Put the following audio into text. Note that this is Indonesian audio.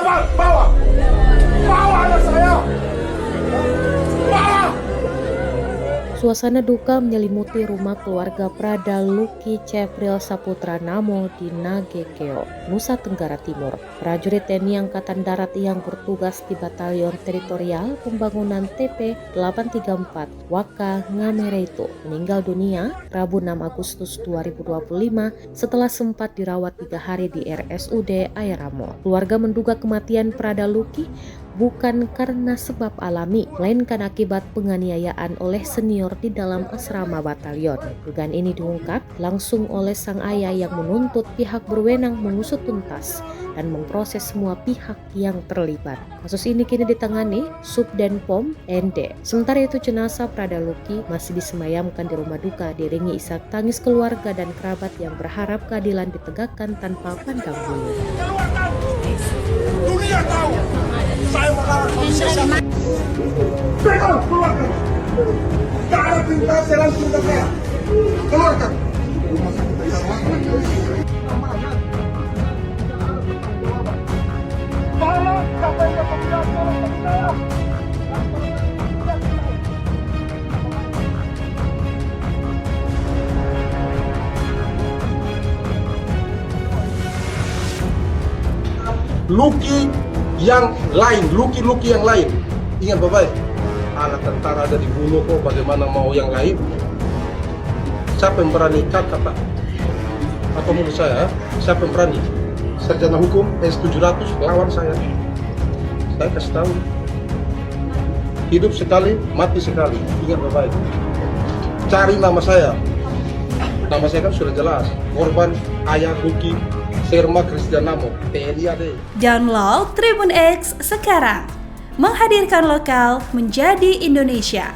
Bawa! Bawa anak saya! Bawa! Suasana duka menyelimuti rumah keluarga Prada Lucky Cepril Saputra Namo di Nagekeo, Nusa Tenggara Timur. Prajurit TNI Angkatan Darat yang bertugas di Batalion Teritorial Pembangunan TP 834 Waka Ngamereito meninggal dunia Rabu 6 Agustus 2025 setelah sempat dirawat 3 hari di RSUD Airamo. Keluarga menduga kematian Prada Lucky bukan karena sebab alami, melainkan akibat penganiayaan oleh senior di dalam asrama batalion. Dugaan ini diungkap langsung oleh sang ayah yang menuntut pihak berwenang mengusut tuntas dan memproses semua pihak yang terlibat. Kasus ini kini ditangani Subdenpom ND. Sementara itu jenazah Prada Lucky masih disemayamkan di rumah duka diiringi isak tangis keluarga dan kerabat yang berharap keadilan ditegakkan tanpa pandang bulu. Keluarkan! Dunia tahu! Saya merawat manusia siapa? Keluarkan! Tak ada perintah, saya langsung ke saya. Keluarkan! Rumah sakit tolong, siapa yang bertanggung jawab, tolong saya. Lucky yang lain, Lucky yang lain. Ingat bapak, anak tentara ada dibunuh kok, bagaimana mau yang lain? Siapa yang berani kakak pak? Apa menurut saya, siapa yang berani? Sarjana hukum S700 lawan saya. Saya kasih tahu, hidup sekali, mati sekali. Ingat bapak, cari nama saya. Nama saya kan sudah jelas, korban ayah Lucky Serma Christian Namo, TNI AD. Download Tribun X sekarang, menghadirkan lokal menjadi Indonesia.